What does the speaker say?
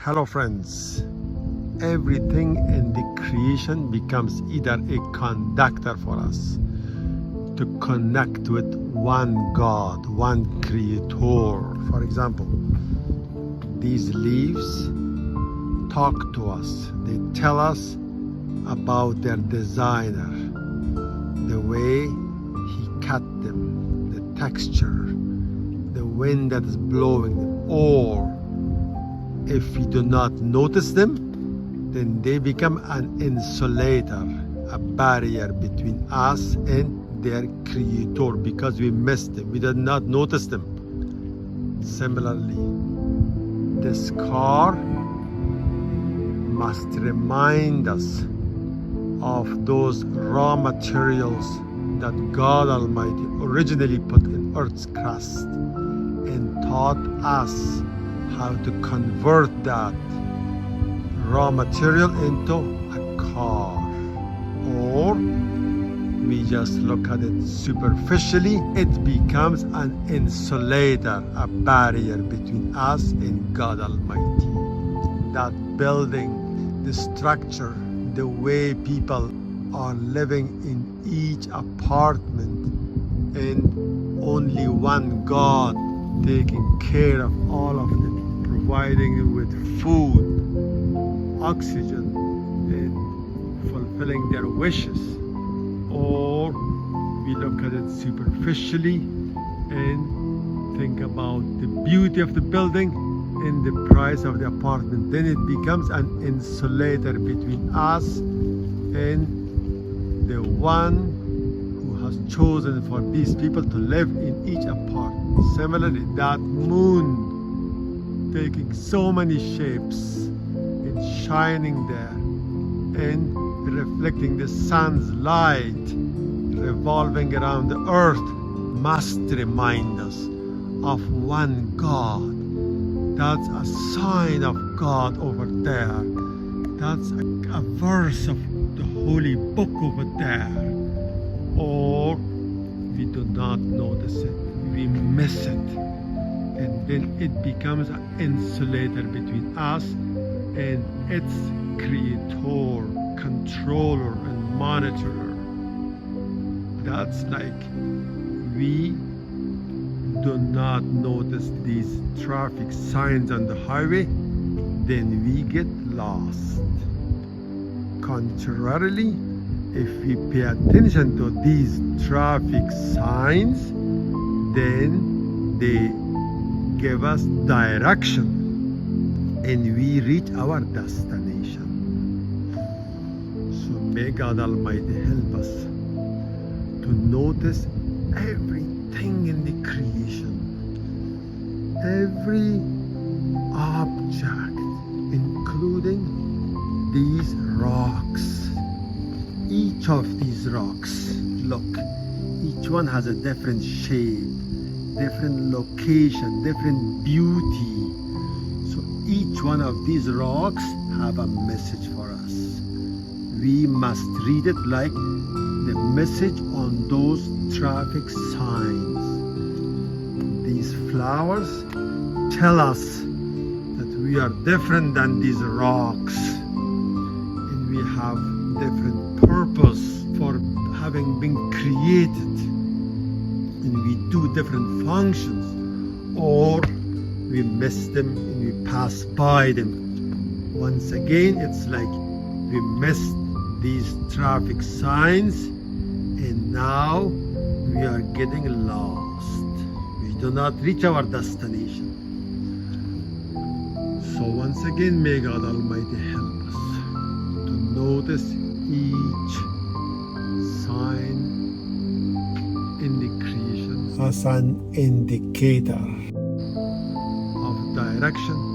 Hello friends, everything in the creation becomes either a conductor for us to connect with one God, one creator. For example, these leaves talk to us. They tell us about their designer, the way he cut them, the texture, the wind that is blowing them. Or if we do not notice them, then they become an insulator, a barrier between us and their creator, because we missed them, we did not notice them. Similarly, this car must remind us of those raw materials that God Almighty originally put in earth's crust and taught us how to convert that raw material into a car. Or we just look at it superficially, it becomes an insulator, a barrier between us and God Almighty. That building, the structure, the way people are living in each apartment, and only one God taking care of all of them, providing them with food, oxygen, and fulfilling their wishes. Or we look at it superficially and think about the beauty of the building and the price of the apartment. Then it becomes an insulator between us and the one who has chosen for these people to live in each apartment. Similarly, that moon taking so many shapes and shining there and reflecting the sun's light, revolving around the earth, must remind us of one God. That's a sign of God over there. That's a verse of the holy book over there. Or we do not notice it, we miss it, and then it becomes an insulator between us and its creator, controller, and monitorer. That's like we do not notice these traffic signs on the highway, then we get lost. Contrarily, if we pay attention to these traffic signs, then they give us direction and we reach our destination. So may God Almighty help us to notice everything in the creation, every object, including these rocks. Each of these rocks, look, each one has a different shape, different location, different beauty. So each one of these rocks have a message for us. We must read it like the message on those traffic signs. These flowers tell us that we are different than these rocks, and we have different purpose for having been created, and we do different functions, or we miss them and we pass by them. Once again, it's like we missed these traffic signs and now we are getting lost. We do not reach our destination. So once again, may God Almighty help us to notice each sign in the creation as an indicator of direction